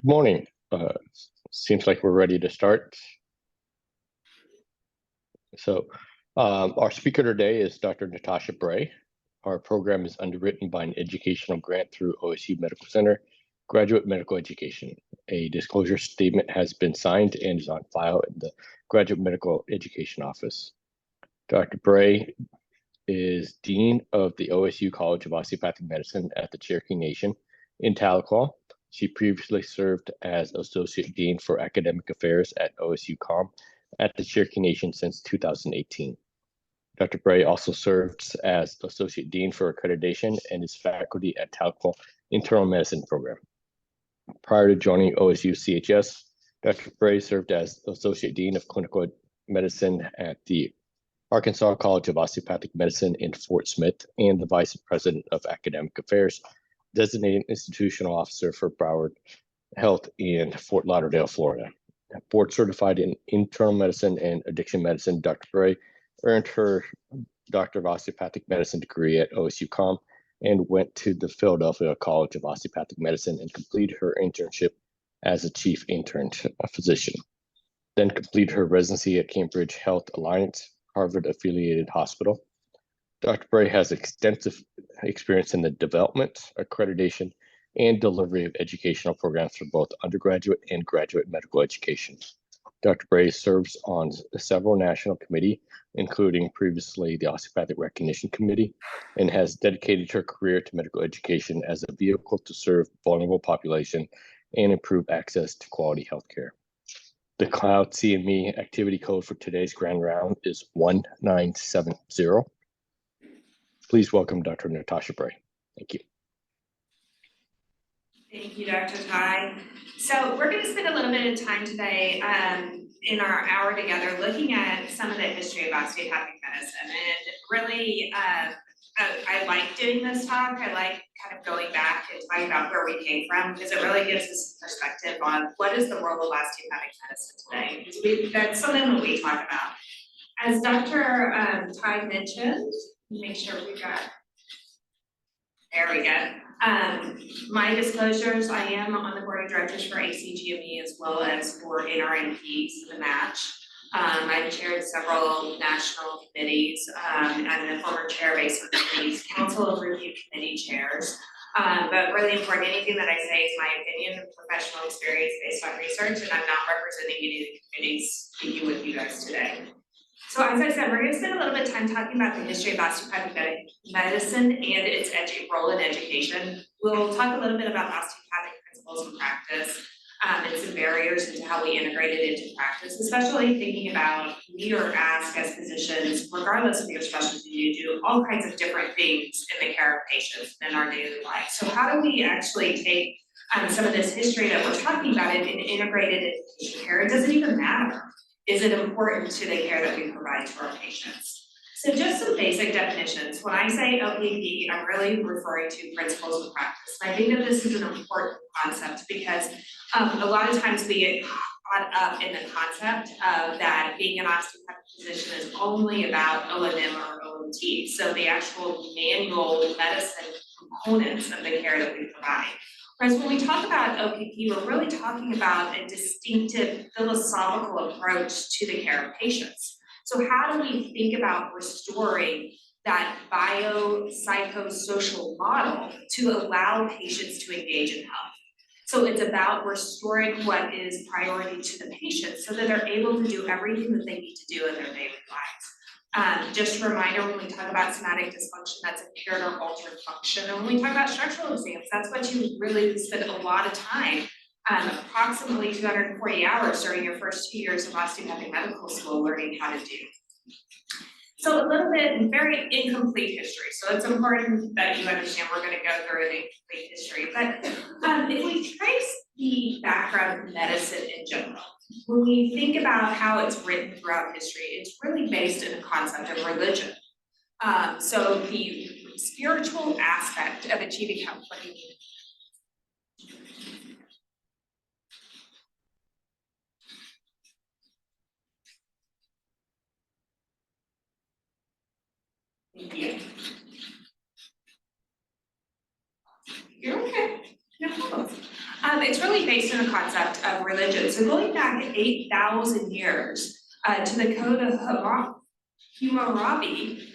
Good morning. Seems like we're ready to start. Our speaker today is Dr. Natasha Bray. Our program is underwritten by an educational grant through OSU Medical Center, Graduate Medical Education. A disclosure statement has been signed and is on file in the Graduate Medical Education Office. Dr. Bray is Dean of the OSU College of Osteopathic Medicine at the Cherokee Nation in Tahlequah. She previously served as Associate Dean for Academic Affairs at OSU COM at the Cherokee Nation since 2018. Dr. Bray also serves as Associate Dean for Accreditation and is faculty at Tahlequah Internal Medicine Program. Prior to joining OSU CHS, Dr. Bray served as Associate Dean of Clinical Medicine at the Arkansas College of Osteopathic Medicine in Fort Smith and the Vice President of Academic Affairs, Designated Institutional Officer for Broward Health in Fort Lauderdale, Florida. Board certified in internal medicine and addiction medicine, Dr. Bray earned her Doctor of Osteopathic Medicine degree at OSU COM and went to the Philadelphia College of Osteopathic Medicine and completed her internship as a chief intern physician. Then completed her residency at Cambridge Health Alliance, Harvard-affiliated hospital. Dr. Bray has extensive experience in the development, accreditation, and delivery of educational programs for both undergraduate and graduate medical education. Dr. Bray serves on several national committees, including previously the Osteopathic Recognition Committee, and has dedicated her career to medical education as a vehicle to serve vulnerable population and improve access to quality healthcare. The Cloud CME activity code for today's grand round is 1970. Please welcome Dr. Natasha Bray. Thank you. Thank you, Dr. Ty. So we're going to spend a little bit of time today in our hour together looking at some of the history of osteopathic medicine. And really, I like doing this talk. I like kind of going back and talking about where we came from because it really gives us perspective on what is the role of osteopathic medicine today. Because that's something that we talk about. As Dr. Ty mentioned, make sure we got, there we go. My disclosures, I am on the board of directors for ACGME as well as for NRNP, so the match. I've chaired several national committees. I'm the former chair of ACE Committees, Council of Review Committee chairs. But really important, anything that I say is my opinion and professional experience based on research, and I'm not representing any of the committees speaking with you guys today. So as I said, we're going to spend a little bit of time talking about the history of osteopathic medicine and its role in education. We'll talk a little bit about osteopathic principles in practice and some barriers into how we integrate it into practice, especially thinking about we are asked as physicians, regardless of your specialty, to do all kinds of different things in the care of patients in our daily life. So how do we actually take some of this history that we're talking about and integrate it into patient care? It doesn't even matter. Is it important to the care that we provide to our patients? So just some basic definitions. When I say OPP, I'm really referring to principles of practice. And I think that this is an important concept because a lot of times we get caught up in the concept of that being an osteopathic physician is only about O&M or OMT. So the actual manual medicine components of the care that we provide. Whereas when we talk about OPP, we're really talking about a distinctive philosophical approach to the care of patients. So how do we think about restoring that biopsychosocial model to allow patients to engage in health? So it's about restoring what is priority to the patient so that they're able to do everything that they need to do in their daily lives. Just a reminder, when we talk about somatic dysfunction, that's impaired or altered function. And when we talk about structural exams, that's what you really spend a lot of time, approximately 240 hours during your first 2 years of osteopathic medical school learning how to do. So a little bit, very incomplete history. So it's important that you understand we're going to go through an incomplete history. But if we trace the background of medicine in general, when we think about how it's written throughout history, it's really based in the concept of religion. So the spiritual aspect of achieving health. What do you mean? Yeah. You're okay. No problem. it's really based on the concept of religion. So going back 8,000 years to the Code of Hammurabi,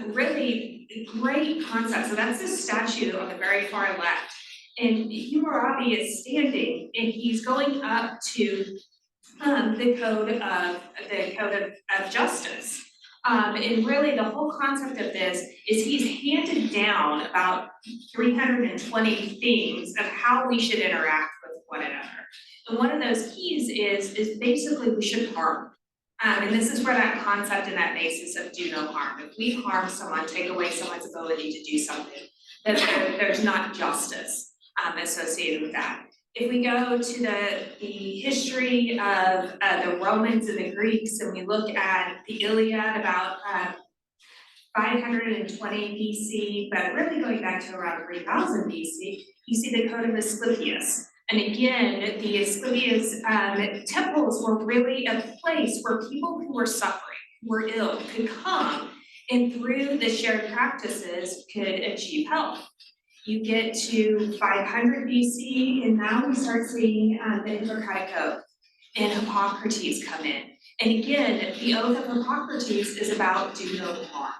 really great concept. So that's the statue on the very far left. And Hammurabi is standing and he's going up to the code of justice. And really the whole concept of this is he's handed down about 320 things of how we should interact with one another. And one of those keys is basically we shouldn't harm. And this is where that concept and that basis of do no harm. If we harm someone, take away someone's ability to do something, that there's not justice associated with that. If we go to the history of the Romans and the Greeks, and we look at the Iliad about 520 BC, but really going back to around 3000 BC, you see the Code of Asclepius. And again, the Asclepius temples were really a place where people who were suffering, who were ill, could come and through the shared practices could achieve health. You get to 500 BC, and now we start seeing the Hippocratic Oath and Hippocrates come in. And again, the Oath of Hippocrates is about do no harm.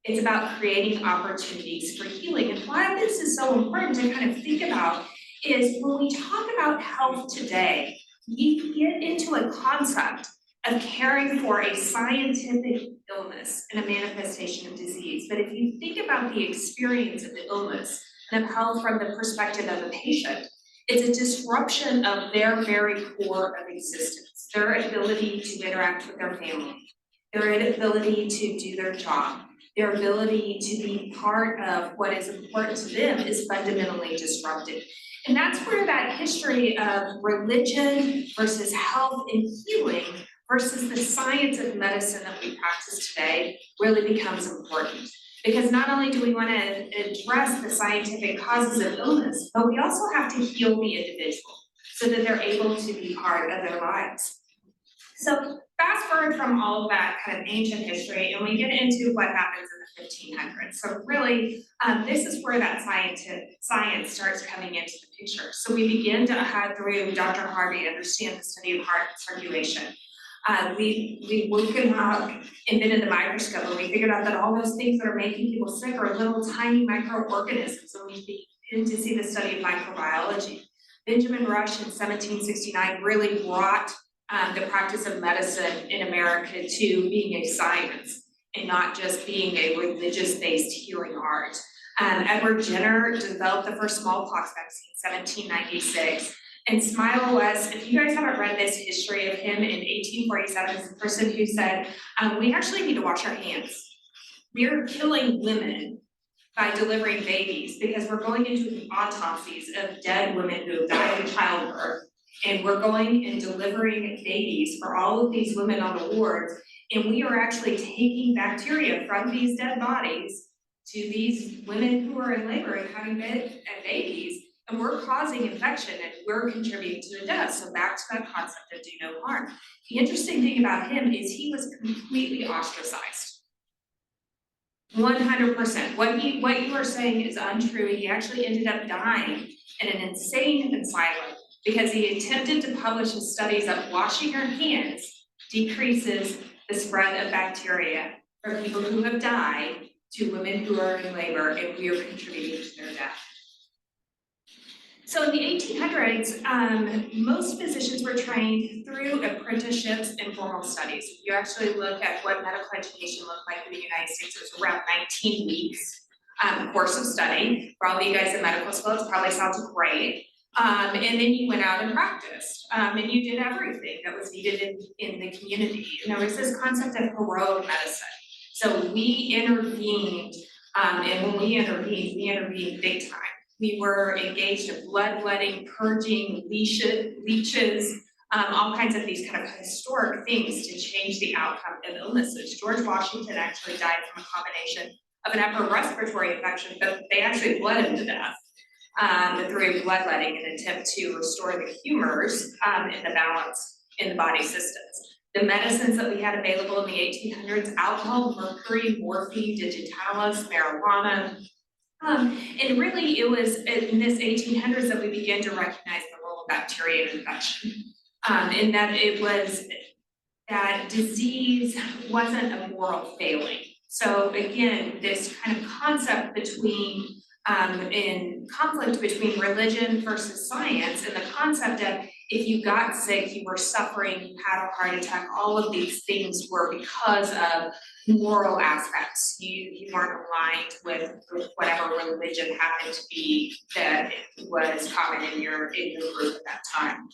It's about creating opportunities for healing. And why this is so important to kind of think about is when we talk about health today, we get into a concept of caring for a scientific illness and a manifestation of disease. But if you think about the experience of the illness and of health from the perspective of a patient, it's a disruption of their very core of existence, their ability to interact with their family, their ability to do their job, their ability to be part of what is important to them is fundamentally disrupted. And that's where that history of religion versus health and healing versus the science of medicine that we practice today really becomes important. Because not only do we want to address the scientific causes of illness, but we also have to heal the individual so that they're able to be part of their lives. So fast forward from all of that kind of ancient history, and we get into what happens in the 1500s. So really, this is where that science starts coming into the picture. So we begin to, through Dr. Harvey, understand the study of heart circulation. We woken up and been in the microscope, and we figured out that all those things that are making people sick are little tiny microorganisms, and we begin to see the study of microbiology. Benjamin Rush in 1769 really brought the practice of medicine in America to being a science and not just being a religious-based healing art. Edward Jenner developed the first smallpox vaccine in 1796. And Smile West, if you guys haven't read this history of him in 1847, is the person who said, we actually need to wash our hands. We're killing women by delivering babies because we're going into the autopsies of dead women who have died in childbirth. And we're going and delivering babies for all of these women on the wards. And we are actually taking bacteria from these dead bodies to these women who are in labor and having babies. And we're causing infection and we're contributing to the death. So back to that concept of do no harm. The interesting thing about him is he was completely ostracized. 100%. What you are saying is untrue. He actually ended up dying in an insane asylum because he attempted to publish his studies that washing your hands decreases the spread of bacteria from people who have died to women who are in labor, and we are contributing to their death. So in the 1800s, most physicians were trained through apprenticeships and formal studies. If you actually look at what medical education looked like in the United States, it was around 19 weeks course of study. For all of you guys in medical school, it probably sounds great. And then you went out and practiced, and you did everything that was needed in the community. And there was this concept of heroic medicine. So we intervened, and when we intervened big time. We were engaged in bloodletting, purging, leeches, all kinds of these kind of historic things to change the outcome of illnesses. George Washington actually died from a combination of an upper respiratory infection, but they actually bled him to death through bloodletting in an attempt to restore the humors and the balance in the body systems. The medicines that we had available in the 1800s, alcohol, mercury, morphine, digitalis, marijuana, and really it was in this 1800s that we began to recognize the role bacteria infection. And that it was that disease wasn't a moral failing. So again, this kind of concept between in conflict between religion versus science, and the concept of if you got sick, you were suffering, you had a heart attack, all of these things were because of moral aspects. You weren't aligned with whatever religion happened to be that was common in your group at that time.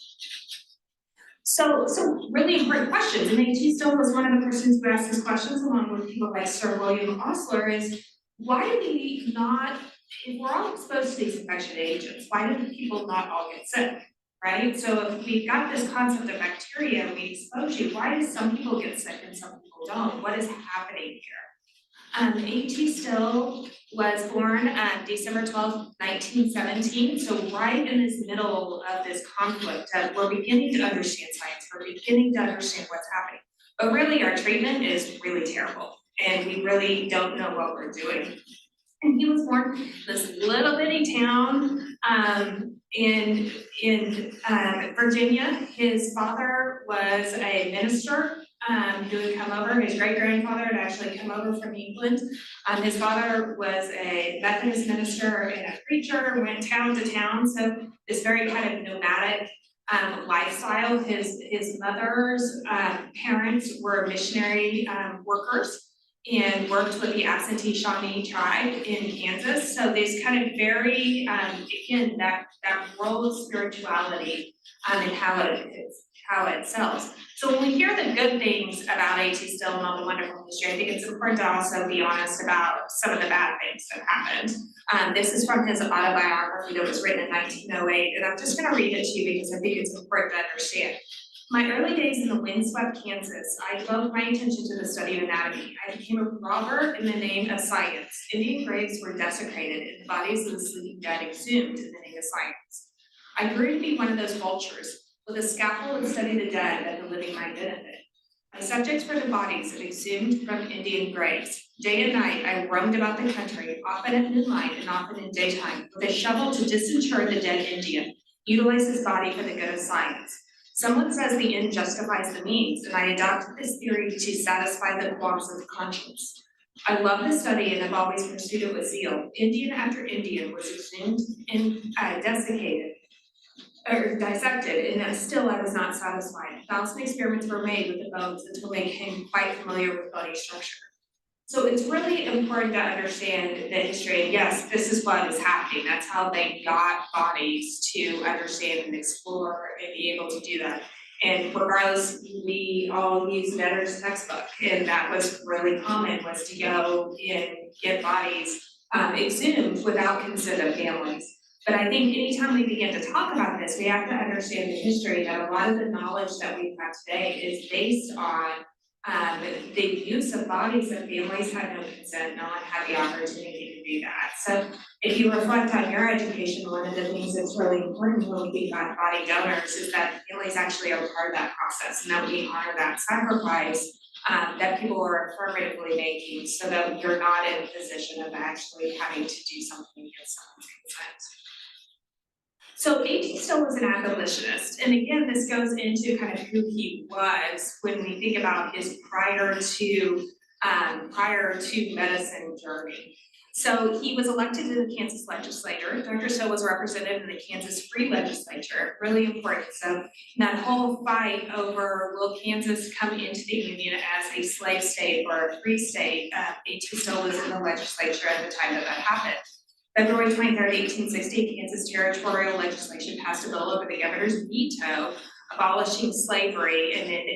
So really important questions, and A.T. Still was one of the persons who asked these questions, along with people like Sir William Osler, is why do we not, if we're all exposed to these infection agents, why do people not all get sick, right? So if we've got this concept of bacteria and we expose you, why do some people get sick and some people don't? What is happening here? A.T. Still was born December 12th, 1917, so right in this middle of this conflict of we're beginning to understand science, we're beginning to understand what's happening, but really our treatment is really terrible, and we really don't know what we're doing. And he was born in this little bitty town in Virginia. His father was a minister who had come over. His great-grandfather had actually come over from England. His father was a Methodist minister and a preacher, went town to town, so this very kind of nomadic lifestyle. His mother's parents were missionary workers and worked with the absentee Shawnee tribe in Kansas. So there's kind of very, again, that role of spirituality and how it sells. So when we hear the good things about A.T. Still and all the wonderful history, I think it's important to also be honest about some of the bad things that happened. This is from his autobiography that was written in 1908, and I'm just gonna read it to you because I think it's important to understand. My early days in the windswept Kansas, I devoted my attention to the study of anatomy. I became a robber in the name of science. Indian graves were desecrated and the bodies of the sleeping dead exhumed in the name of science. I grew to be one of those vultures, with a scalpel and study the dead that the living might benefit. My subjects were the bodies exhumed from Indian graves. Day and night, I roamed about the country, often at moonlight and often in daytime, with a shovel to disinter the dead Indian, utilize his body for the good of science. Someone says the end justifies the means, and I adopted this theory to satisfy the qualms of conscience. I love the study and have always pursued it with zeal. Indian after Indian was exhumed and desiccated, or dissected, and still I was not satisfied. 1,000 experiments were made with the bones until they became quite familiar with body structure. So it's really important to understand the history, and yes, this is what is happening. That's how they got bodies to understand and explore and be able to do that. And regardless, we all use Netter's textbook, and that was really common, was to go and get bodies exhumed without consent of families. But I think anytime we begin to talk about this, we have to understand the history that a lot of the knowledge that we've got today is based on the use of bodies that families had no consent, no one had the opportunity to do that. So if you reflect on your education, one of the things that's really important when we think about body donors is that families actually are part of that process, and that we honor that sacrifice that people are affirmatively making, so that you're not in a position of actually having to do something against someone's consent. So A.T. Still was an abolitionist, and again, this goes into kind of who he was when we think about his prior to medicine journey. So he was elected to the Kansas legislature. Dr. Still was represented in the Kansas Free Legislature, really important. So that whole fight over will Kansas come into the Union as a slave state or a free state, A.T. Still was in the legislature at the time that happened. February 23rd, 1860, Kansas territorial legislation passed a bill over the governor's veto abolishing slavery, and in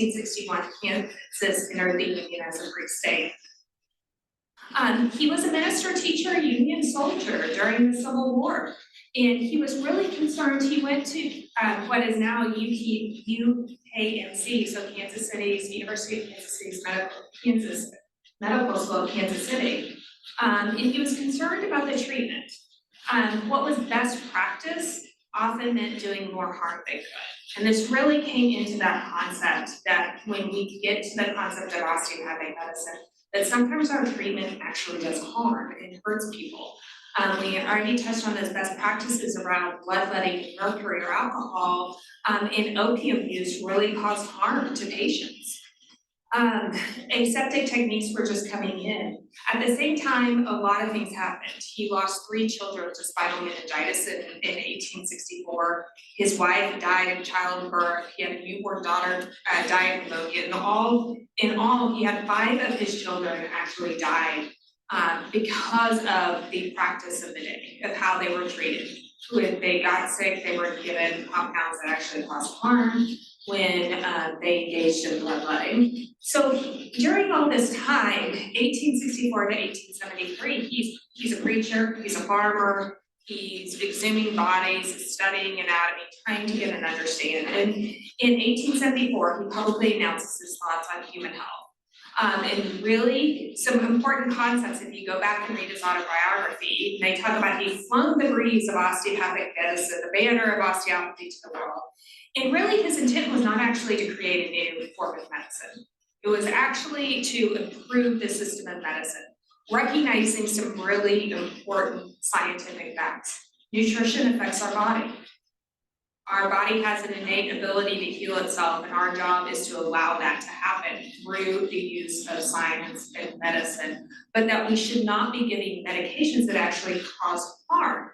1861, Kansas entered the Union as a free state. He was a minister, teacher, Union soldier during the Civil War, and he was really concerned. He went to what is now UKMC, so Kansas City's University of Kansas City's Medical School of Kansas City. And he was concerned about the treatment. What was best practice often meant doing more harm than good. And this really came into that concept that when we get to the concept of osteopathic medicine, that sometimes our treatment actually does harm and hurts people. We already touched on those best practices around bloodletting, mercury, or alcohol, and opium use really caused harm to patients. Aseptic techniques were just coming in. At the same time, a lot of things happened. He lost 3 children to spinal meningitis in 1864. His wife died in childbirth. He had a newborn daughter die of pneumonia. In all, he had 5 of his children actually die because of the practice of the day, of how they were treated. When they got sick, they were given compounds that actually caused harm. When they engaged in bloodletting. So during all this time, 1864 to 1873, he's a preacher, he's a farmer, he's exhuming bodies, studying anatomy, trying to get an understanding. And in 1874, he publicly announces his thoughts on human health. And really, some important concepts, if you go back and read his autobiography, they talk about he flung the breeze of osteopathic medicine, the banner of osteopathy to the world. And really, his intent was not actually to create a new form of medicine. It was actually to improve the system of medicine, recognizing some really important scientific facts. Nutrition affects our body. Our body has an innate ability to heal itself, and our job is to allow that to happen through the use of science and medicine, but that we should not be giving medications that actually cause harm.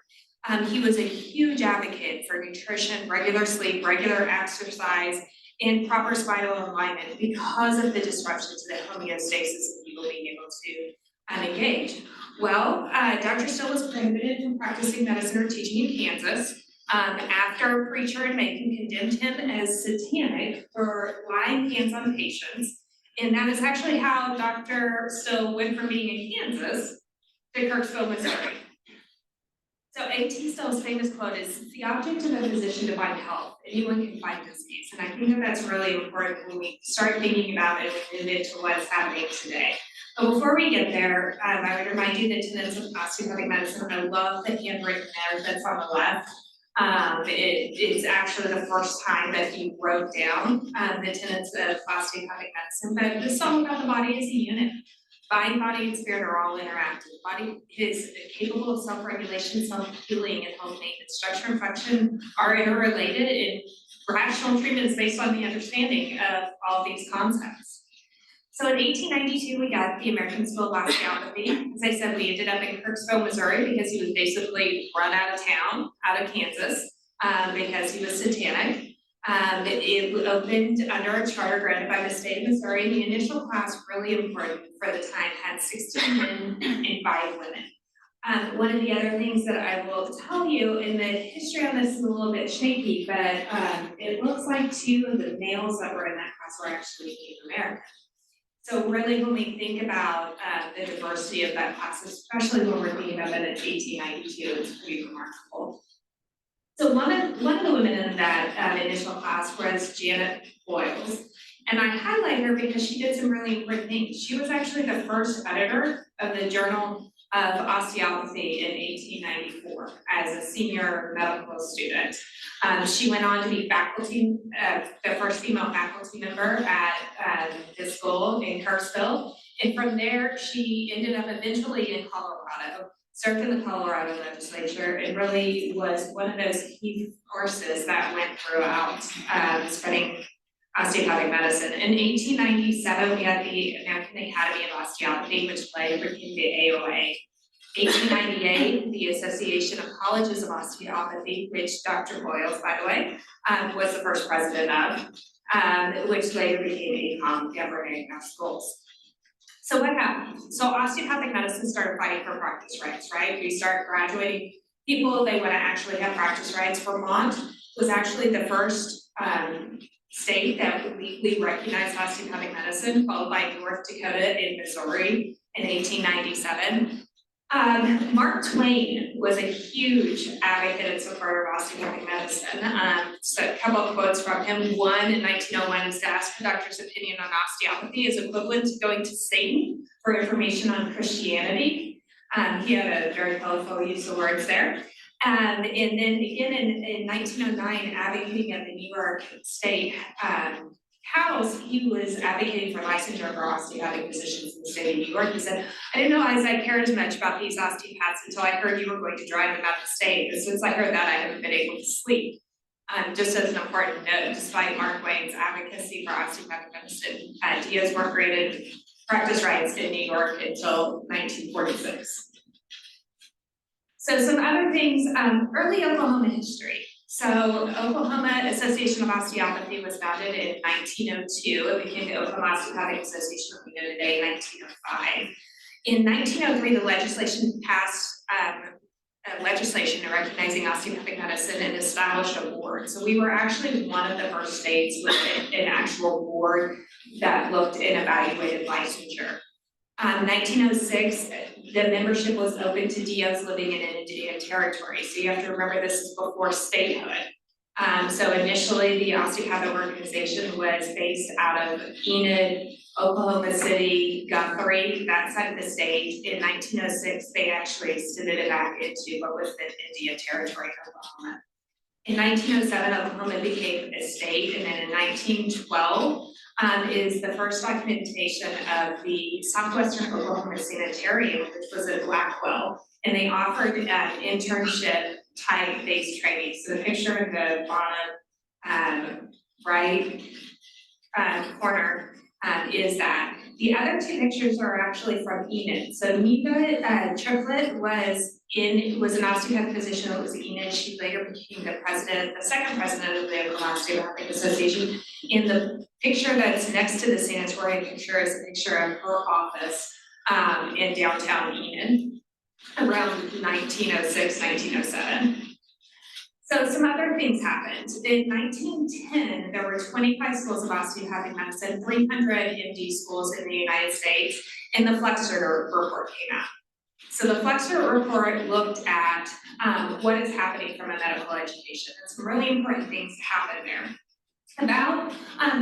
He was a huge advocate for nutrition, regular sleep, regular exercise, and proper spinal alignment because of the disruption to the homeostasis of people being able to engage. Well, Dr. Still was prohibited from practicing medicine or teaching in Kansas after a preacher in Macon condemned him as satanic for laying hands on patients. And that is actually how Dr. Still went from being in Kansas to Kirksville, Missouri. So A.T. Still's famous quote is, "The object of a physician to find health, anyone can find disease." And I think that that's really important when we start thinking about it and move into what's happening today. But before we get there, I would remind you the tenets of osteopathic medicine. I love the handwritten note that's on the left. It's actually the first time that he wrote down the tenets of osteopathic medicine, but this is all about the body as a unit. Mind, body, and spirit are all interactive. Body is capable of self-regulation, self-healing, and health maintenance. Structure and function are interrelated, and rational treatment is based on the understanding of all these concepts. So in 1892, we got the American School of Osteopathy. As I said, we ended up in Kirksville, Missouri, because he was basically run out of town, out of Kansas, because he was satanic. It opened under a charter granted by the state of Missouri. The initial class, really important for the time, had 16 men and 5 women. One of the other things that I will tell you, and the history on this is a little bit shaky, but it looks like 2 of the males that were in that class were actually Native American. So really, when we think about the diversity of that class, especially when we're thinking about it in 1892, it's pretty remarkable. So one of the women in that initial class was Janet Boyles. And I highlight her because she did some really important things. She was actually the first editor of the Journal of Osteopathy in 1894 as a senior medical student. She went on to be faculty, the first female faculty member at the school in Kirksville. And from there, she ended up eventually in Colorado, served in the Colorado legislature, and really was one of those key forces that went throughout spreading osteopathic medicine. In 1897, we had the American Academy of Osteopathy, which later became the AOA. 1898, the Association of Colleges of Osteopathy, which Dr. Boyles, by the way, was the first president of, which later became ACOM, governing our schools. So what happened? So osteopathic medicine started fighting for practice rights, right? We start graduating people, they want to actually have practice rights. Vermont was actually the first state that legally recognized osteopathic medicine, followed by North Dakota and Missouri in 1897. Mark Twain was a huge advocate and supporter of osteopathic medicine. So a couple of quotes from him. One, in 1901, is to ask a doctor's opinion on osteopathy is equivalent to going to Satan for information on Christianity. He had a very colorful use of words there. And then again in 1909, advocating at the New York State house, he was advocating for licensure for osteopathic physicians in the state of New York. He said, I didn't realize I cared as much about these osteopaths until I heard you were going to drive them out of the state. And since I heard that, I haven't been able to sleep. Just as an important note, despite Mark Twain's advocacy for osteopathic medicine, DOs weren't granted practice rights in New York until 1946. So some other things, early Oklahoma history. So Oklahoma Association of Osteopathy was founded in 1902. It became the Oklahoma Osteopathic Association we know today in 1905. In 1903, the legislation passed legislation recognizing osteopathic medicine and established a board. So we were actually one of the first states with an actual board that looked and evaluated licensure. 1906, the membership was open to DOs living in an Indian territory. So you have to remember this is before statehood. So initially the osteopathic organization was based out of Enid, Oklahoma City, Guthrie, that side of the state. In 1906, they actually extended it back into what was the Indian Territory, Oklahoma. In 1907, Oklahoma became a state, and then in 1912 is the first documentation of the Southwestern Oklahoma Sanitarium, which was at Blackwell, and they offered internship type based training. So the picture in the bottom right corner is that. The other two pictures are actually from Enid. So Neva Triplett was an osteopathic physician that was at Enid. She later became the second president of the Oklahoma Osteopathic Association. In the picture that's next to the sanatorium picture is a picture of her office in downtown Enid around 1906, 1907. So some other things happened. In 1910, there were 25 schools of osteopathic medicine, 300 MD schools in the United States, and the Flexner report came out. So the Flexner report looked at what is happening from a medical education. And some really important things happened there. About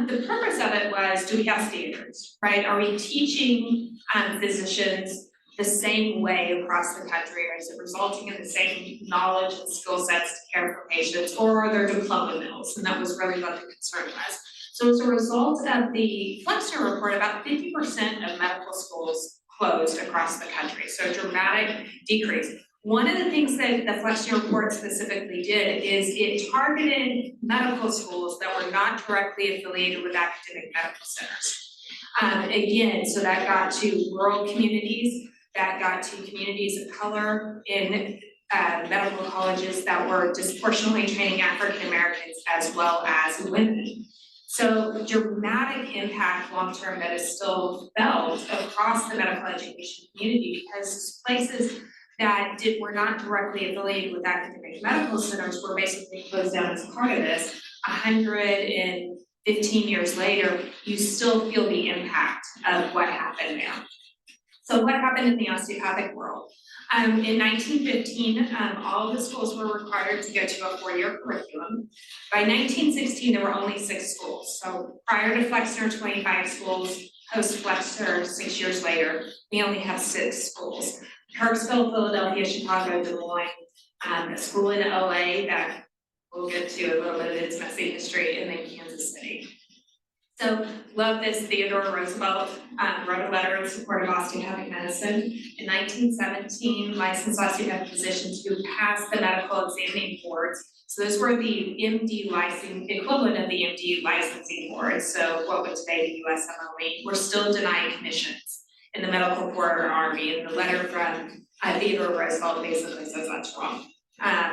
the purpose of it was, do we have standards, right? Are we teaching physicians the same way across the country, or is it resulting in the same knowledge and skill sets to care for patients, or are there diploma mills? And that was really what the concern was. So as a result of the Flexner report, about 50% of medical schools closed across the country, so a dramatic decrease. One of the things that the Flexner report specifically did is it targeted medical schools that were not directly affiliated with academic medical centers. Again, so that got to rural communities, that got to communities of color in medical colleges that were disproportionately training African Americans as well as women. So dramatic impact long-term that is still felt across the medical education community, because places that were not directly affiliated with academic medical centers were basically closed down as part of this. 115 years later, you still feel the impact of what happened there. So what happened in the osteopathic world? In 1915, all of the schools were required to go to a 4-year curriculum. By 1916, there were only 6 schools. So prior to Flexner, 25 schools. Post-Flexner, 6 years later, we only have 6 schools. Kirksville, Philadelphia, Chicago, Des Moines, a school in LA that we'll get to a little bit of its messy history, and then Kansas City. So love this. Theodore Roosevelt wrote a letter in support of osteopathic medicine. In 1917, licensed osteopathic physicians who passed the medical examining boards. So those were the MD licensing, equivalent of the MD licensing boards. So what would today the USMLE, were still denying commissions in the medical corps or army. And the letter from Theodore Roosevelt basically says that's wrong.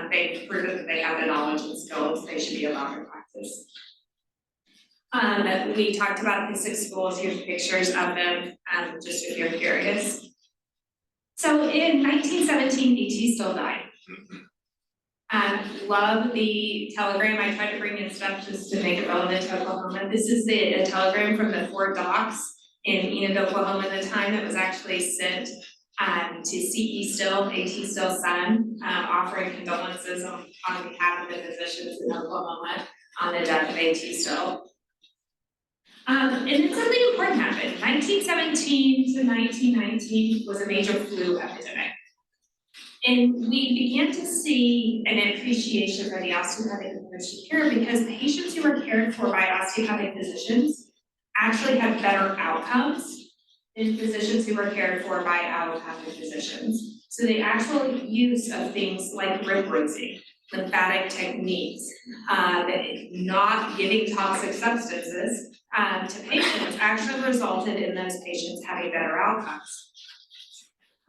They've proven that they have the knowledge and skills, they should be allowed to practice. We talked about the 6 schools, here's pictures of them, just if you're curious. So in 1917, ET still died. Love the telegram. I tried to bring in stuff just to make it relevant to Oklahoma. This is a telegram from the Fort Docks in Enid, Oklahoma at the time that was actually sent to CE Still, AT Still's son, offering condolences on behalf of the physicians in Oklahoma on the death of AT Still. And then something important happened. 1917 to 1919 was a major flu epidemic. And we began to see an appreciation for the osteopathic approach to care because patients who were cared for by osteopathic physicians actually have better outcomes than physicians who were cared for by allopathic physicians. So the actual use of things like rib bruising, lymphatic techniques, not giving toxic substances to patients actually resulted in those patients having better outcomes.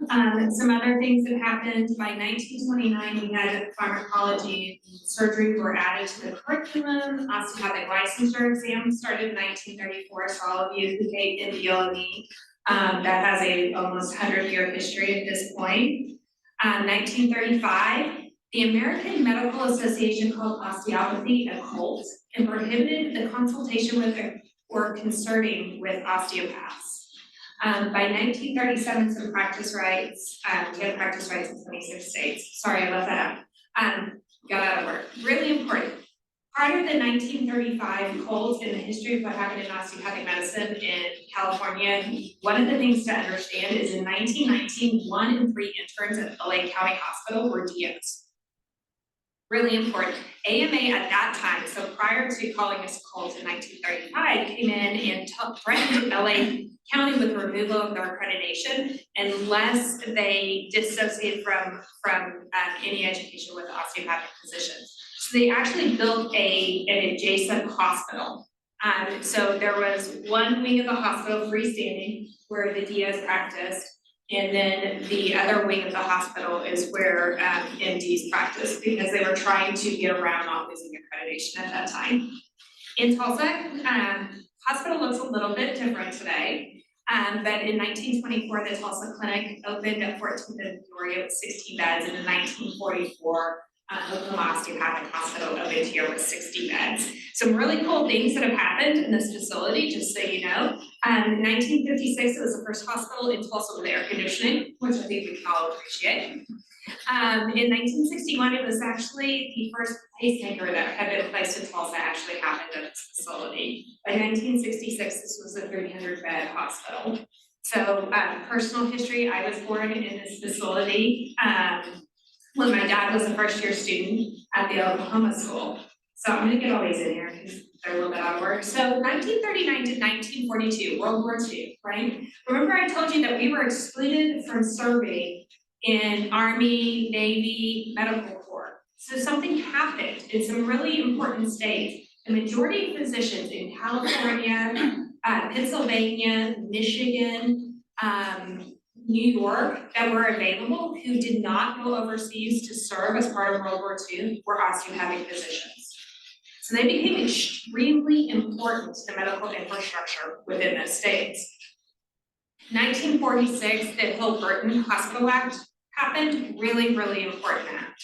Some other things that happened, by 1929, we had pharmacology and surgery were added to the curriculum. Osteopathic licensure exams started in 1934, so all of you who take MDOE, that has a almost 100-year history at this point. 1935, the American Medical Association called osteopathy a cult and prohibited the consultation with or concerting with osteopaths. By 1937, some practice rights, we had practice rights in 26 states. Sorry, I left that out. Got out of work. Really important. Prior to the 1935 cult in the history of what happened in osteopathic medicine in California, one of the things to understand is in 1919, 1 in 3 interns at LA County Hospital were DOs. Really important. AMA at that time, so prior to calling us a cult in 1935, came in and threatened LA County with removal of their accreditation unless they dissociated from any education with osteopathic physicians. So they actually built an adjacent hospital. So there was one wing of the hospital freestanding where the DOs practiced, and then the other wing of the hospital is where MDs practiced because they were trying to get around not losing accreditation at that time. In Tulsa, hospital looks a little bit different today. But in 1924, the Tulsa Clinic opened at 14th and Peoria with 16 beds, and in 1944, Oklahoma Osteopathic Hospital opened here with 60 beds. Some really cool things that have happened in this facility, just so you know. In 1956, it was the first hospital in Tulsa with air conditioning, which I think we can all appreciate. In 1961, it was actually the first pacemaker that had been placed in Tulsa actually happened at this facility. By 1966, this was a 300-bed hospital. So personal history, I was born in this facility when my dad was a first-year student at the Oklahoma school. So I'm gonna get all these in here because they're a little bit out of order. So 1939 to 1942, World War II, right? Remember I told you that we were excluded from serving in Army, Navy, Medical Corps. So something happened in some really important states. The majority of physicians in California, Pennsylvania, Michigan, New York that were available who did not go overseas to serve as part of World War II were osteopathic physicians. So they became extremely important to the medical infrastructure within the states. 1946, the Hill-Burton Hospital Act happened, really, really important act.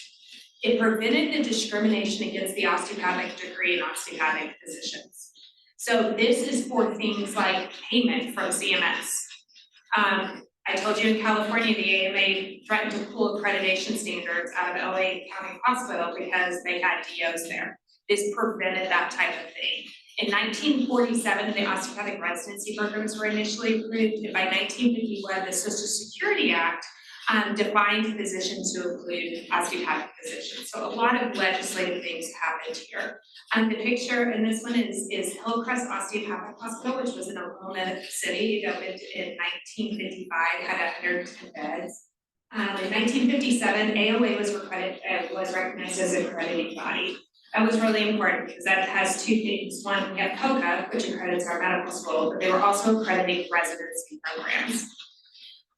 It prevented the discrimination against the osteopathic degree and osteopathic physicians. So this is for things like payment from CMS. I told you in California, the AMA threatened to pull accreditation standards out of LA County Hospital because they had DOs there. This prevented that type of thing. In 1947, the osteopathic residency programs were initially approved, and by 1951, the Social Security Act defined physicians to include osteopathic physicians. So a lot of legislative things happened here. The picture in this one is Hillcrest Osteopathic Hospital, which was in Oklahoma City. It opened in 1955, had 110 beds. In 1957, AOA was recognized as an accrediting body. That was really important because that has two things. One, we have COCA, which accredits our medical school, but they were also accrediting residency programs.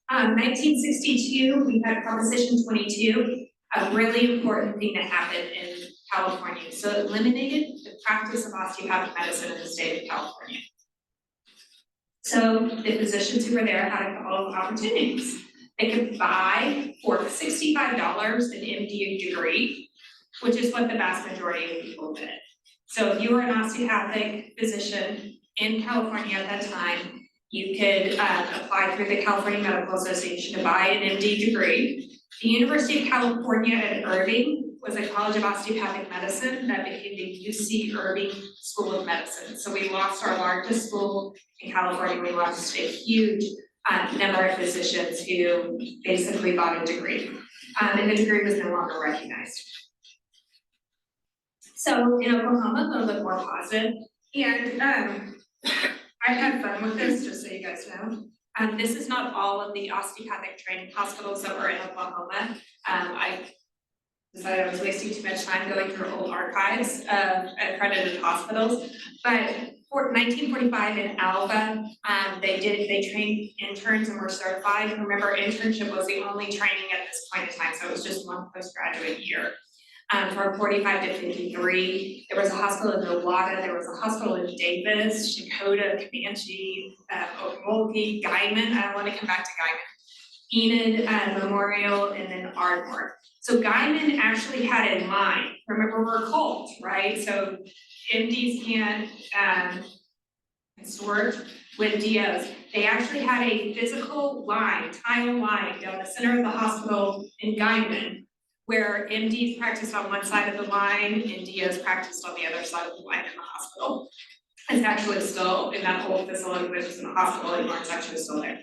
1962, we had Proposition 22, a really important thing that happened in California. So it eliminated the practice of osteopathic medicine in the state of California. So the physicians who were there had a couple of opportunities. They could buy for $65 an MD degree, which is what the vast majority of people did. So if you were an osteopathic physician in California at that time, you could apply through the California Medical Association to buy an MD degree. The University of California at Irving was a college of osteopathic medicine that became the UC Irving School of Medicine. So we lost our largest school in California. We lost a huge number of physicians who basically bought a degree, and the degree was no longer recognized. So in Oklahoma, a little bit more positive, and I had fun with this, just so you guys know. This is not all of the osteopathic training hospitals that were in Oklahoma. I decided I was wasting too much time going through old archives of accredited hospitals. But for 1945 in Alva, they trained interns and were certified. Remember, internship was the only training at this point in time, so it was just one postgraduate year. From 45 to 53, there was a hospital in Nowata, there was a hospital in Davis, Shakota, Comanche, Okmulgee, Guyman. I want to come back to Guyman. Enid, Memorial, and then Ardmore. So Guyman actually had in mind, remember we're a cult, right? So MDs can't consort with DOs. They actually had a physical line, tile line down the center of the hospital in Guyman, where MDs practiced on one side of the line and DOs practiced on the other side of the line in the hospital. It's actually still in that whole facility, which is in the hospital anymore, it's actually still there.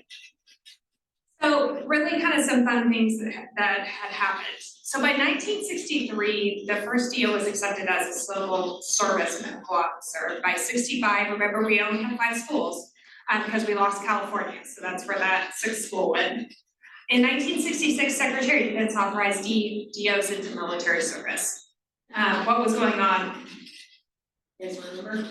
So really kind of some fun things that had happened. So by 1963, the first DO was accepted as a civil service medical officer. By 65, remember we only had 5 schools because we lost California, so that's where that 6th school went. In 1966, Secretary of Defense authorized DOs into military service. What was going on? You guys remember?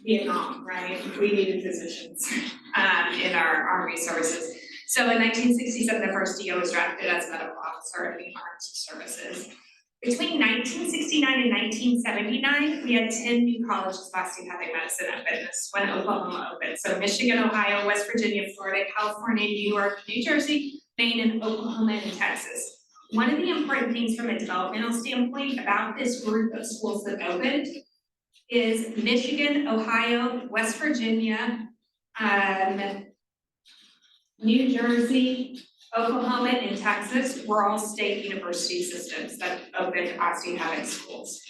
Vietnam, right? We needed physicians in our army services. So in 1967, the first DO was drafted as medical officer in the armed services. Between 1969 and 1979, we had 10 new colleges of osteopathic medicine open. This when Oklahoma opened. So Michigan, Ohio, West Virginia, Florida, California, New York, New Jersey, Maine, and Oklahoma, and Texas. One of the important things from a developmental standpoint about this group of schools that opened is Michigan, Ohio, West Virginia, New Jersey, Oklahoma, and Texas were all state university systems that opened osteopathic schools.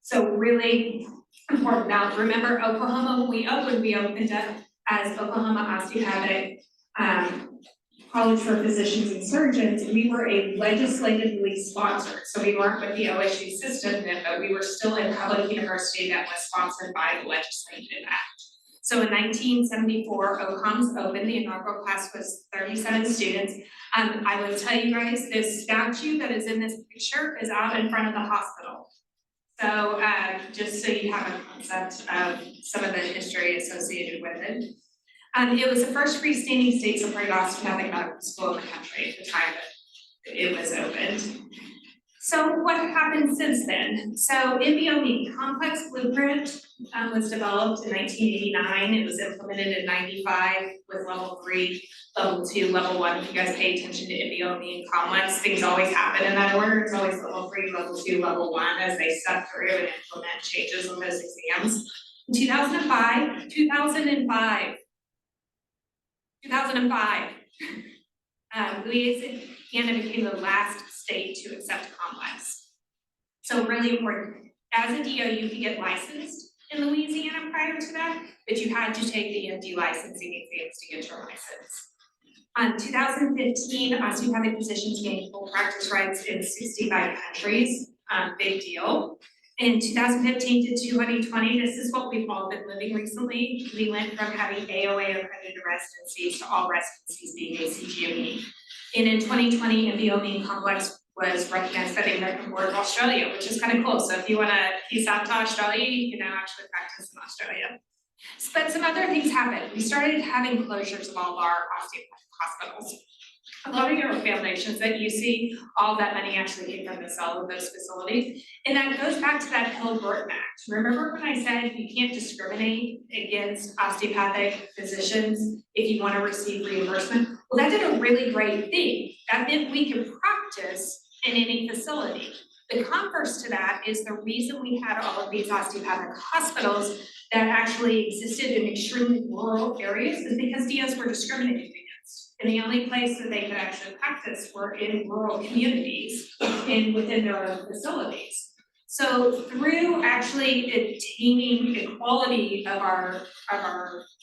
So really important. Now, remember Oklahoma, when we opened up as Oklahoma Osteopathic College for Physicians and Surgeons. We were a legislatively sponsored, so we weren't with the OSU system then, but we were still a public university that was sponsored by the Legislative Act. So in 1974, OCOMS opened, the inaugural class was 37 students. I will tell you guys, this statue that is in this picture is out in front of the hospital. So just so you have a concept of some of the history associated with it. It was the first freestanding state-supported osteopathic medical school in the country at the time that it was opened. So what happened since then? So MBOME, complex blueprint was developed in 1989. It was implemented in 95 with level 3, level 2, level 1. If you guys pay attention to MBOME and complex, things always happen in that order. It's always level 3, level 2, level 1 as they step through and implement changes on those exams. In 2005, Louisiana became the last state to accept complex. So really important. As a DO, you could get licensed in Louisiana prior to that, but you had to take the MD licensing exams to get your license. 2015, osteopathic physicians gained full practice rights in 65 countries. Big deal. In 2015 to 2020, this is what we've all been living recently. We went from having AOA accredited residencies to all residencies being ACGME. And in 2020, MBOME complex was recognized by the American Board of Australia, which is kind of cool. So if you want to piece out to Australia, you can now actually practice in Australia. But some other things happened. We started having closures of all of our osteopathic hospitals. A lot of your foundations that you see, all that money actually came from the sale of those facilities. And that goes back to that Hill-Gorton Act. Remember when I said you can't discriminate against osteopathic physicians if you want to receive reimbursement? Well, that did a really great thing. That meant we could practice in any facility. The converse to that is the reason we had all of these osteopathic hospitals that actually existed in extremely rural areas is because DOs were discriminated against. And the only place that they could actually practice were in rural communities and within their own facilities. So through actually attaining equality of our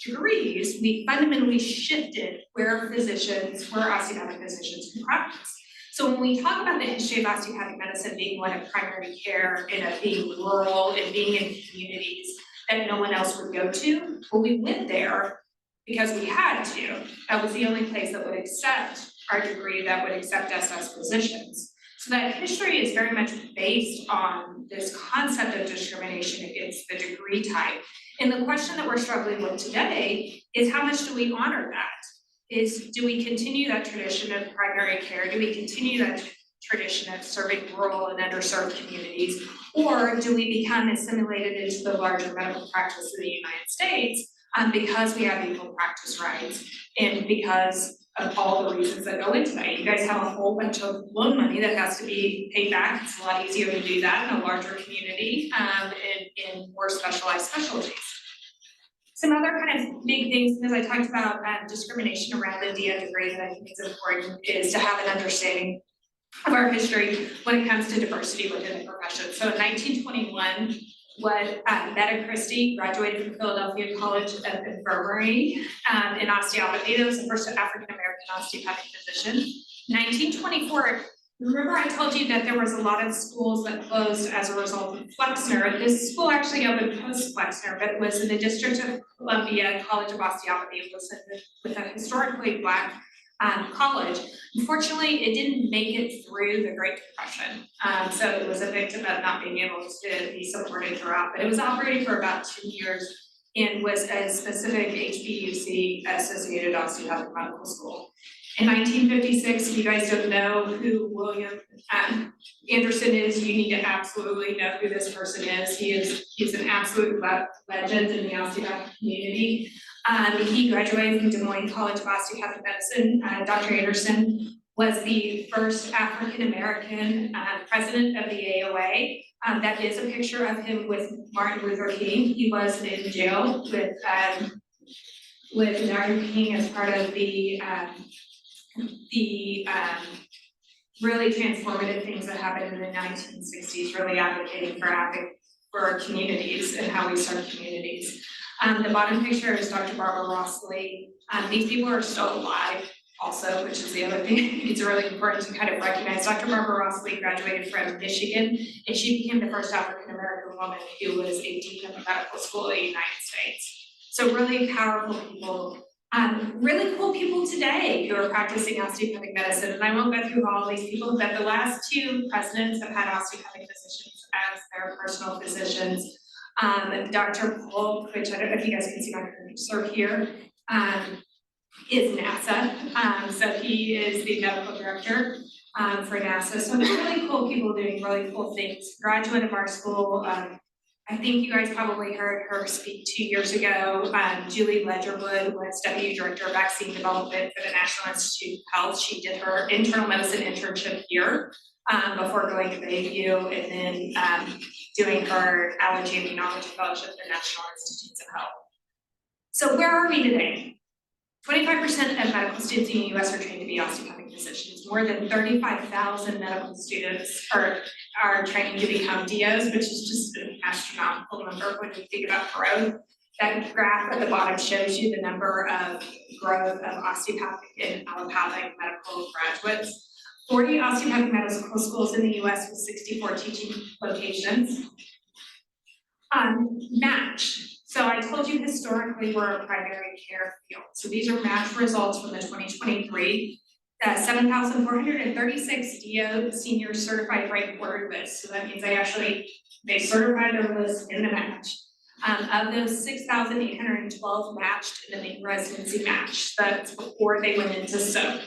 degrees, we fundamentally shifted where osteopathic physicians can practice. So when we talk about the history of osteopathic medicine being one of primary care and of being rural and being in communities, that no one else would go to. Well, we went there because we had to. That was the only place that would accept our degree, that would accept us as physicians. So that history is very much based on this concept of discrimination against the degree type. And the question that we're struggling with today is, how much do we honor that? Do we continue that tradition of primary care? Do we continue that tradition of serving rural and underserved communities? Or do we become assimilated into the larger medical practice of the United States because we have equal practice rights and because of all the reasons that go into that? You guys have a whole bunch of loan money that has to be paid back. It's a lot easier to do that in a larger community in more specialized specialties. Some other kind of big things, because I talked about discrimination around the DO degree, that I think is important, is to have an understanding of our history when it comes to diversity within the profession. So in 1921, Meta Christie graduated from Philadelphia College of Infirmary in osteopathy. That was the first African-American osteopathic physician. 1924, remember I told you that there was a lot of schools that closed as a result of Flexner. This school actually opened post-Flexner, but it was in the District of Columbia College of Osteopathy. It was with a historically Black college. Unfortunately, it didn't make it through the Great Depression. So it was a victim of not being able to be supported throughout, but it was operating for about 2 years and was a specific HBUC associated osteopathic medical school. In 1956, if you guys don't know who William Anderson is, you need to absolutely know who this person is. He's an absolute legend in the osteopathic community. He graduated from Des Moines College of Osteopathic Medicine. Dr. Anderson was the first African-American president of the AOA. That is a picture of him with Martin Luther King. He was in jail with Martin King as part of the really transformative things that happened in the 1960s, really advocating for communities and how we serve communities. The bottom picture is Dr. Barbara Rossley. These people are still alive also, which is the other thing it's really important to kind of recognize. Dr. Barbara Rossley graduated from Michigan, and she became the first African-American woman who was a dean of the medical school in the United States. So really powerful people. Really cool people today who are practicing osteopathic medicine, and I won't go through all these people, but the last 2 presidents have had osteopathic physicians as their personal physicians. Dr. Polk, which I don't know if you guys can see my cursor here, is NASA. So he is the medical director for NASA. So really cool people doing really cool things. Graduate of our school. I think you guys probably heard her speak 2 years ago. Julie Ledgerwood was Deputy Director of Vaccine Development for the National Institute of Health. She did her internal medicine internship here before going to Bayview, and then doing her allergy immunology fellowship at the National Institutes of Health. So where are we today? 25% of medical students in the US are trained to be osteopathic physicians. More than 35,000 medical students are training to become DOs, which is just an astronomical number when you think about growth. That graph at the bottom shows you the number of growth of osteopathic and allopathic medical graduates. 40 osteopathic medical schools in the US with 64 teaching locations. Match. So I told you historically we're a primary care field. So these are match results from the 2023. 7,436 DO senior certified rank order list. So that means they certified their list in the match. Of those, 6,812 matched in the residency match. That's before they went into SOAP.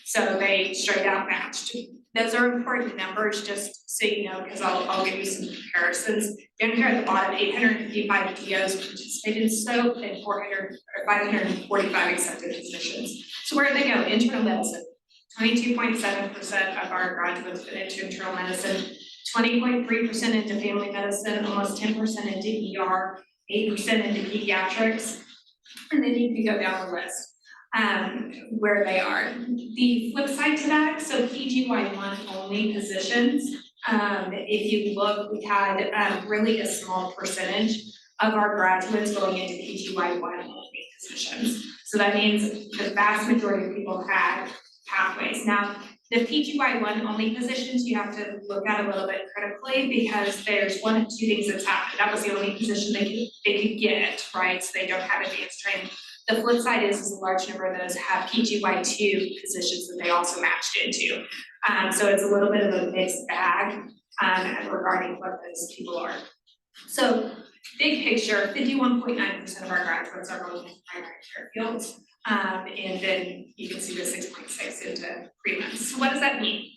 So they straight out matched. Those are important numbers, just so you know, because I'll give you some comparisons. Down here at the bottom, 855 DOs participated in SOAP and 545 accepted physicians. So where do they go? Internal medicine. 22.7% of our graduates fit into internal medicine, 20.3% into family medicine, almost 10% into ER, 8% into pediatrics, and then you can go down the list. Where they are. The flip side to that, so PGY1 only positions, if you look, we had really a small percentage of our graduates going into PGY1 only positions. So that means the vast majority of people had pathways. Now, The PGY1 only positions you have to look at a little bit critically because there's one of two things that's happened. That was the only position they could get, right? So they don't have advanced training. The flip side is a large number of those have PGY2 positions that they also matched into. So it's a little bit of a mixed bag regarding what those people are. So big picture, 51.9% of our graduates are going into primary care fields. And then you can see the 6.6 into pre-meds. So what does that mean?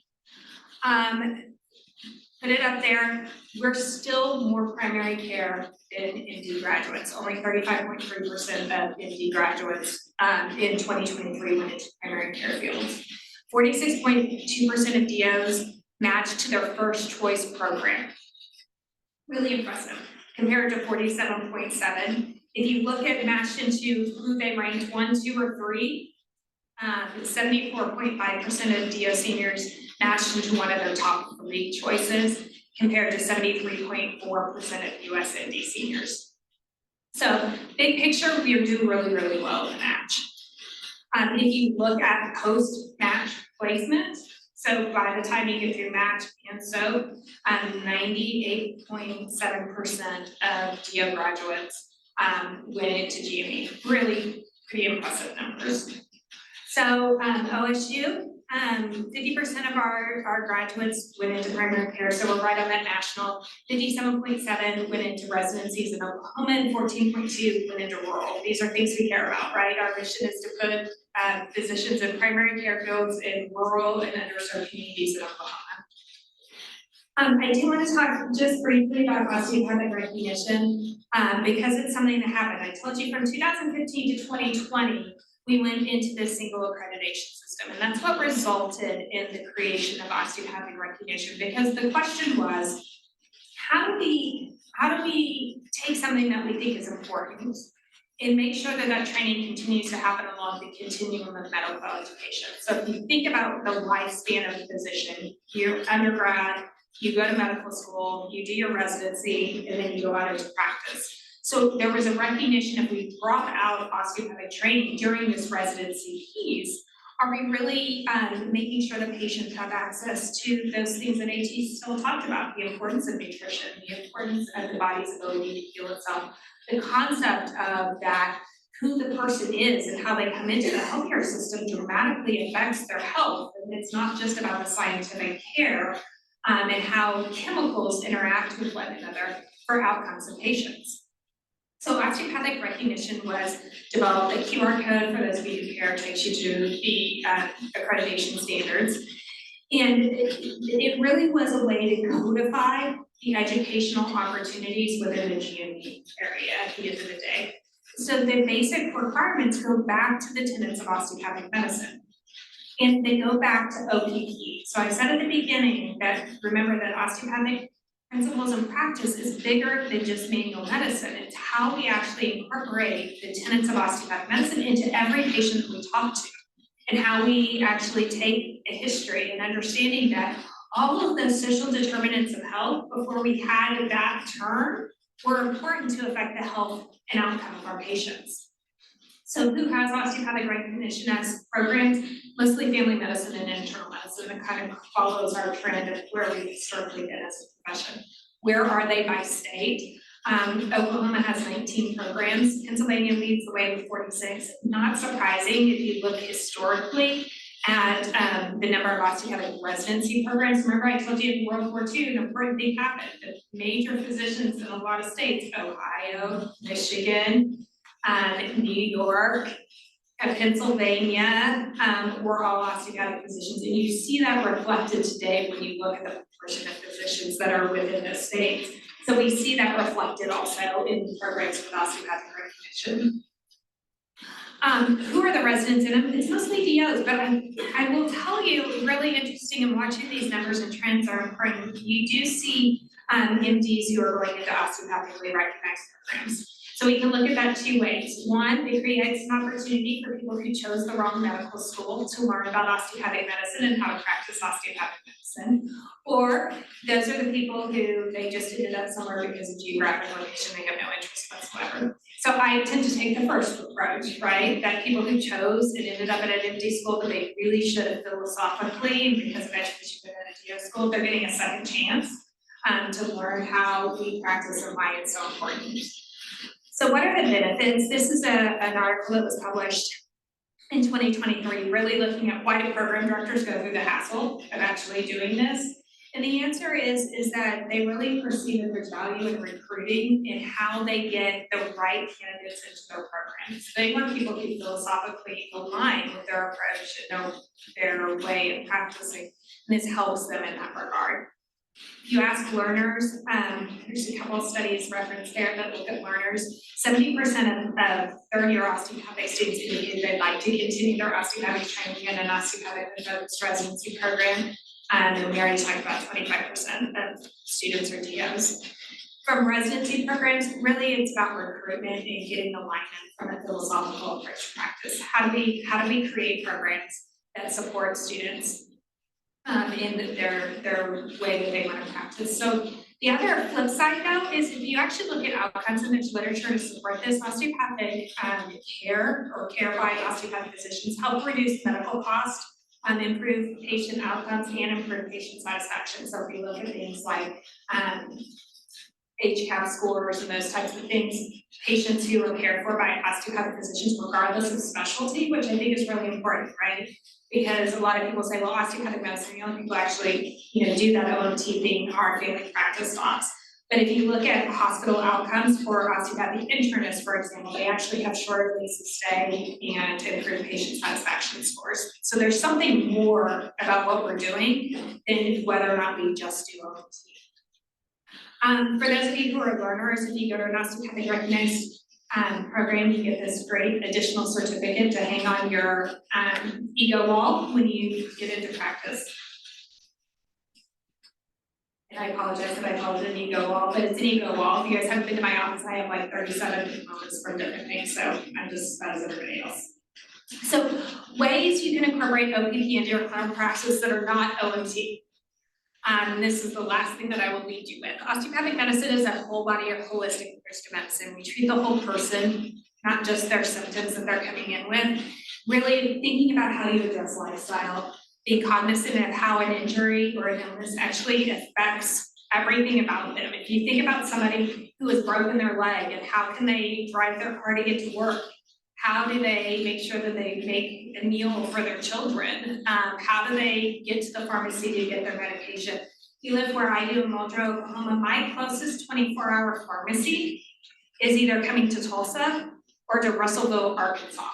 Put it up there. We're still more primary care than MD graduates. Only 35.3% of MD graduates in 2023 went into primary care fields. 46.2% of DOs matched to their first choice program. Really impressive, compared to 47.7. If you look at matched into who they ranked 1, 2, or 3, 74.5% of DO seniors matched into one of their top 3 choices, compared to 73.4% of USMD seniors. So big picture, we are doing really, really well in match. If you look at post-match placement, so by the time you get through match and so, 98.7% of DO graduates went into GME. Really pretty impressive numbers. So OSU, 50% of our graduates went into primary care, so we're right on that national. 57.7 went into residencies in Oklahoma, and 14.2 went into rural. These are things we care about, right? Our mission is to put physicians in primary care fields in rural and underserved communities in Oklahoma. I do want to talk just briefly about osteopathic recognition because it's something that happened. I told you from 2015 to 2020, we went into this single accreditation system, and that's what resulted in the creation of osteopathic recognition, because the question was, how do we take something that we think is important and make sure that that training continues to happen along the continuum of medical education? So if you think about the lifespan of a physician, you're undergrad, you go to medical school, you do your residency, and then you go out into practice. So there was a recognition if we brought out osteopathic training during this residency piece, are we really making sure that patients have access to those things that AT still talked about, the importance of nutrition, the importance of the body's ability to heal itself, the concept of that, who the person is and how they come into the healthcare system dramatically affects their health. And it's not just about the scientific care and how chemicals interact with one another for outcomes of patients. So osteopathic recognition was developed. A QR code, for those of you who care, takes you to the accreditation standards. And it really was a way to codify the educational opportunities within the GME area at the end of the day. So the basic requirements go back to the tenets of osteopathic medicine. And they go back to OPP. So I said at the beginning that, remember that osteopathic principles and practice is bigger than just manual medicine. It's how we actually incorporate the tenets of osteopathic medicine into every patient that we talk to, and how we actually take a history and understanding that all of the social determinants of health before we had that term were important to affect the health and outcome of our patients. So who has osteopathic recognition as programs? Mostly family medicine and internal medicine, that kind of follows our trend of where we've historically been as a profession. Where are they by state? Oklahoma has 19 programs. Pennsylvania leads the way with 46. Not surprising if you look historically at the number of osteopathic residency programs. Remember I told you in World War II, an important thing happened. The major physicians in a lot of states, Ohio, Michigan, New York, Pennsylvania, were all osteopathic physicians. And you see that reflected today when you look at the proportion of physicians that are within those states. So we see that reflected also in programs with osteopathic recognition. Who are the residents in them? It's mostly DOs, but I will tell you, really interesting in watching these numbers and trends are important. You do see MDs who are going into osteopathically recognized programs. So we can look at that 2 ways. One, it creates an opportunity for people who chose the wrong medical school to learn about osteopathic medicine and how to practice osteopathic medicine. Or those are the people who they just ended up somewhere because of geographic location, they have no interest whatsoever. So I tend to take the first approach, right? That people who chose and ended up at an empty school that they really should have philosophically, and because of education within a DO school, they're getting a second chance to learn how we practice and why it's so important. So what are the benefits? This is an article that was published in 2023, really looking at why do program directors go through the hassle of actually doing this. And the answer is that they really perceive that there's value in recruiting and how they get the right candidates into their programs. They want people who philosophically align with their approach and their way of practicing, and this helps them in that regard. If you ask learners, there's a couple of studies referenced there that look at learners. 70% of third-year osteopathic students indicated they'd like to continue their osteopathic training in an osteopathic focused residency program. And we already talked about 25% of students or DOs. From residency programs, really it's about recruitment and getting alignment from a philosophical approach to practice. How do we create programs that support students in their way that they want to practice? So the other flip side though is if you actually look at outcomes, and there's literature to support this, osteopathic care or care by osteopathic physicians help reduce medical costs, improve patient outcomes, and improve patient satisfaction. So if we look at things like HCAHPS scores and those types of things, patients who are cared for by osteopathic physicians regardless of specialty, which I think is really important, right? Because a lot of people say, well, osteopathic medicine, the only people actually, do that OMT thing are family practice docs. But if you look at hospital outcomes for osteopathic internists, for example, they actually have shorter lengths of stay and improved patient satisfaction scores. So there's something more about what we're doing than whether or not we just do OMT. For those of you who are learners, if you go to an osteopathic recognized program, you get this great additional certificate to hang on your ego wall when you get into practice. And I apologize that I called it an ego wall, but it's an ego wall. If you guys haven't been to my office, I have like 37 moments from different things, so I'm just as everybody else. So ways you can incorporate OPP into your clinical practice that are not OMT. This is the last thing that I will leave you with. Osteopathic medicine is a whole body or holistic approach to medicine. We treat the whole person, not just their symptoms that they're coming in with. Really thinking about how you address lifestyle, being cognizant of how an injury or an illness actually affects everything about them. If you think about somebody who has broken their leg and how can they drive their car to get to work, how do they make sure that they make a meal for their children? How do they get to the pharmacy to get their medication? If you live where I do in Muldrow, Oklahoma, my closest 24-hour pharmacy is either coming to Tulsa or to Russellville, Arkansas.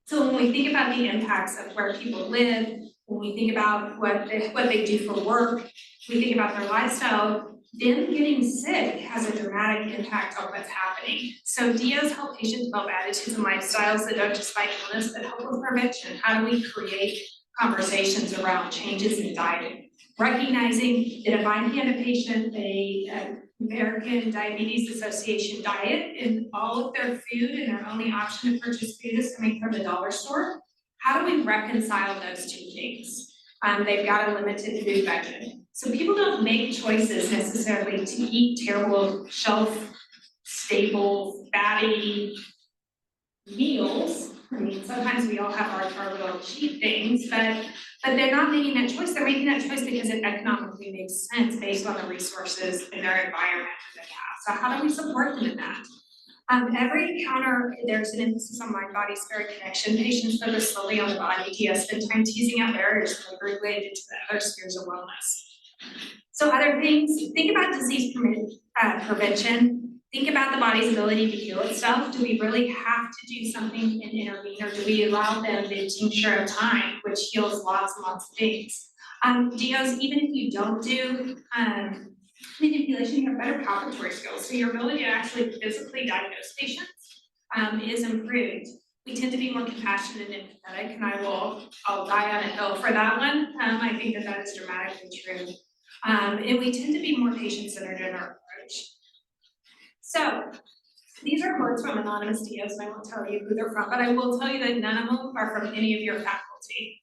So when we think about the impacts of where people live, when we think about what they do for work, we think about their lifestyle, them getting sick has a dramatic impact on what's happening. So DOs help patients develop attitudes and lifestyles that don't just fight illness, but help with prevention. How do we create conversations around changes in diet? Recognizing that if I hand a patient a American Diabetes Association diet and all of their food and their only option to purchase food is coming from the dollar store, how do we reconcile those two things? They've got a limited food budget. So people don't make choices necessarily to eat terrible, shelf-stable, fatty meals. I mean, sometimes we all have our little cheat things, but they're not making that choice. They're making that choice because it economically makes sense based on the resources in their environment that they have. So how do we support them in that? Every encounter, there's an emphasis on mind, body, spirit connection. Patients focus solely on the body. DS spend time teasing out barriers that are related to the other spheres of wellness. So other things, think about disease prevention. Think about the body's ability to heal itself. Do we really have to do something and intervene, or do we allow them the tincture of time, which heals lots and lots of things? DOs, even if you don't do manipulation, you have better palpatory skills. So your ability to actually physically diagnose patients is improved. We tend to be more compassionate and empathetic, and I'll die on a hill for that one. I think that is dramatically true. And we tend to be more patient-centered in our approach. So these are words from anonymous DOs, and I won't tell you who they're from, but I will tell you that none of them are from any of your faculty.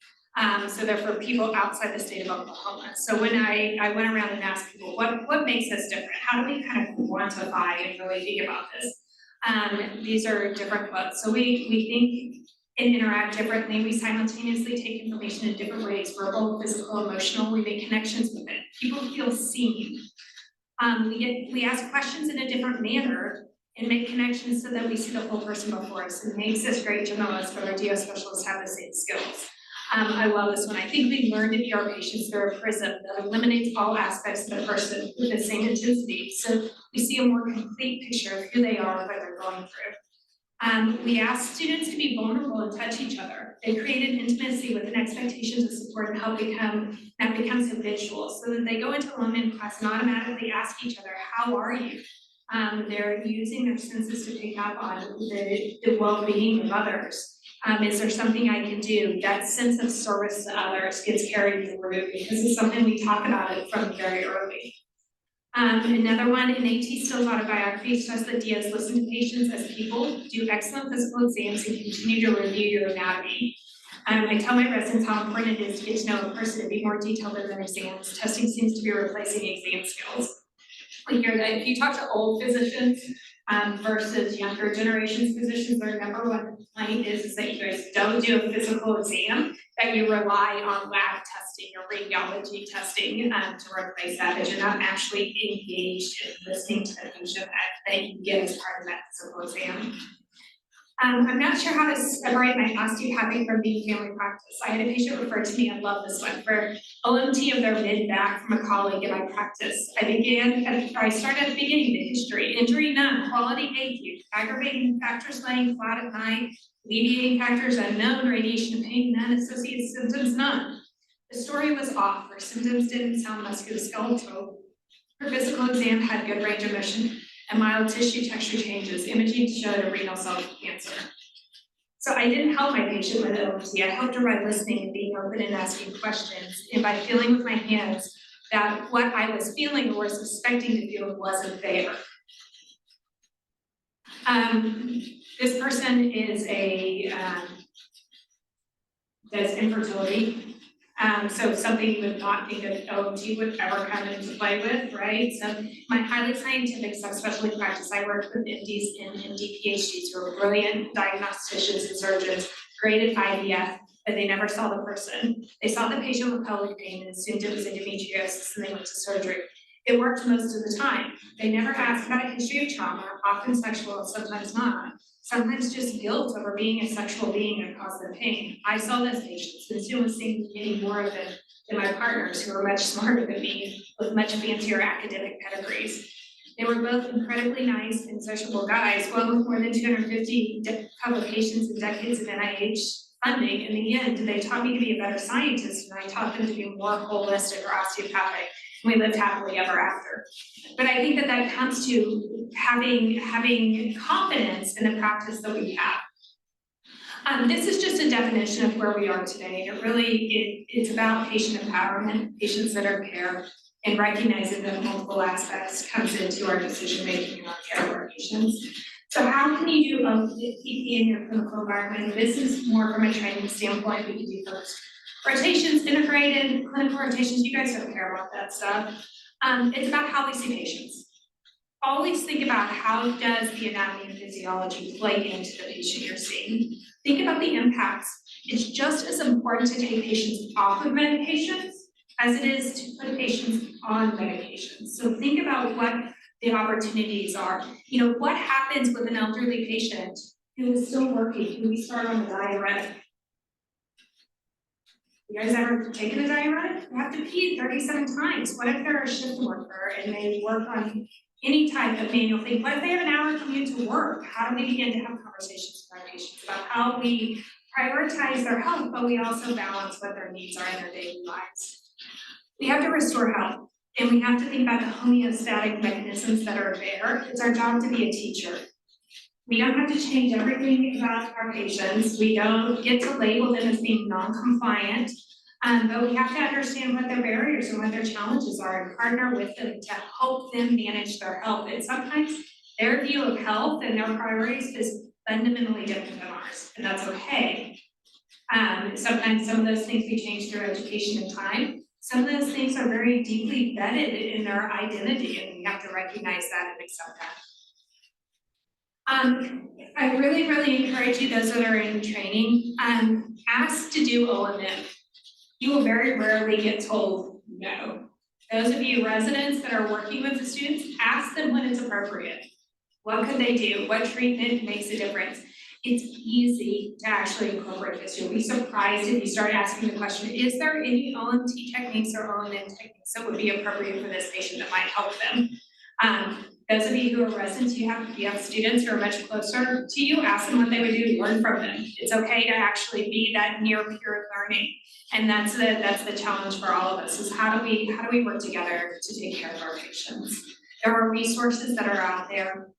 So they're for people outside the state of Oklahoma. So when I went around and asked people, what makes us different? How do we kind of quantify and really think about this? These are different quotes. So we think and interact differently. We simultaneously take information in different ways, verbal, physical, emotional. We make connections with it. People feel seen. We ask questions in a different manner and make connections so that we see the whole person before us. It makes us great generalists, but our DO specialists have the same skills. I love this one. I think we learn to view our patients through a prism that eliminates all aspects of the person with the same intensity. So we see a more complete picture of who they are and what they're going through. We ask students to be vulnerable and touch each other. They create an intimacy with an expectation to support and help that becomes habitual, so that they go into one-man class and automatically ask each other, how are you? They're using their senses to pick up on the well-being of others. Is there something I can do? That sense of service to others gets carried through because it's something we talk about it from very early. Another one, in AT Still's autobiography, stressed that DOs listen to patients as people, do excellent physical exams, and continue to review your anatomy. I tell my residents how important it is to get to know a person and be more detailed in their exams. Testing seems to be replacing exam skills. We hear that if you talk to old physicians versus younger generations physicians, their number one complaint is that you guys don't do a physical exam, that you rely on lab testing or radiology testing to replace that, but you're not actually engaged in listening to the patient that you get as part of that physical exam. I'm not sure how to separate my osteopathic from being family practice. I had a patient refer to me, I love this one, for OMT of their mid-back from a colleague in my practice. I started at the beginning, the history, injury none, quality AQ, aggravating factors laying flat at night, alleviating factors unknown, radiation and pain none, associated symptoms none. The story was off, her symptoms didn't sound musculoskeletal. Her physical exam had good range of motion and mild tissue texture changes. Imaging showed a renal cell cancer. So I didn't help my patient with OMT. I helped her by listening and being open and asking questions, and by feeling with my hands that what I was feeling or was expecting to feel wasn't there. This person is does infertility. So something you would not think of OMT would ever come into play with, right? So my highly scientific subspecialty practice, I work with MDs and MD PhDs who are brilliant diagnosticians and surgeons, great at IVF, but they never saw the person. They saw the patient with pelvic pain and assumed it was endometriosis and they went to surgery. It worked most of the time. They never asked about a history of trauma, often sexual, sometimes not. Sometimes just guilt over being a sexual being that caused them pain. I saw those patients and still was seeing many more of them than my partners who were much smarter than me with much fancier academic pedigrees. They were both incredibly nice and sociable guys, one with more than 250 publications and decades of NIH funding. In the end, they taught me to be a better scientist, and I taught them to be more holistic or osteopathic. And we lived happily ever after. But I think that comes to having confidence in the practice that we have. This is just a definition of where we are today. It's about patient empowerment, patient-centered care, and recognizing that multiple aspects comes into our decision-making and our care of our patients. So how can you do PP in your clinical environment? This is more from a training standpoint. We can do first rotations, integrated, clinical rotations. You guys don't care about that stuff. It's about how we see patients. Always think about how does the anatomy and physiology play into the patient you're seeing. Think about the impacts. It's just as important to take patients off of medications as it is to put patients on medications. So think about what the opportunities are. You know, what happens with an elderly patient who is still working, who we start on a diuretic? You guys ever taken a diuretic? You have to pee 37 times. What if they're a shift worker and they work on any type of manual thing? What if they have an hour commute to work? How do we begin to have conversations with our patients about how we prioritize their health, but we also balance what their needs are in their daily lives? We have to restore health, and we have to think about the homeostatic mechanisms that are there. It's our job to be a teacher. We don't have to change everything about our patients. We don't get to label them as being non-compliant, but we have to understand what their barriers and what their challenges are and partner with them to help them manage their health. And sometimes their view of health and their priorities is fundamentally different than ours, and that's okay. Sometimes some of those things we change through education and time. Some of those things are very deeply vetted in their identity, and we have to recognize that and accept that. I really encourage you, those that are in training, ask to do O&M. You will very rarely get told no. Those of you residents that are working with the students, ask them when it's appropriate. What could they do? What treatment makes a difference? It's easy to actually incorporate this. You'll be surprised if you start asking the question, is there any OMT techniques or O&M techniques that would be appropriate for this patient that might help them? Those of you who are residents, you have students who are much closer to you, ask them what they would do, learn from them. It's okay to actually be that near peer learning. And that's the challenge for all of us, is how do we work together to take care of our patients? There are resources that are out there.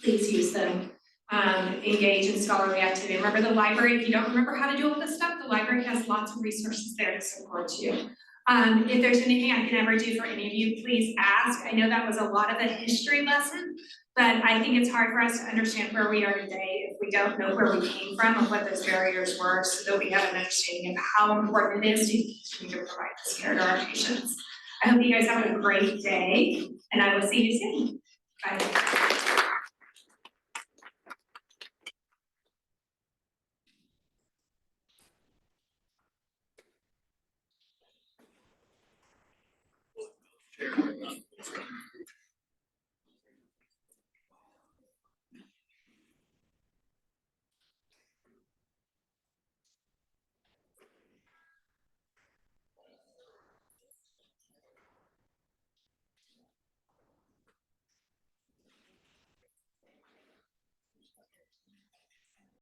Please use them. Engage in scholarly activity. Remember the library, if you don't remember how to do all this stuff, the library has lots of resources there to support you. If there's anything I can ever do for any of you, please ask. I know that was a lot of a history lesson, but I think it's hard for us to understand where we are today if we don't know where we came from and what those barriers were, so that we have an understanding of how important it is to continue to provide this care to our patients. I hope you guys have a great day, and I will see you soon. Bye.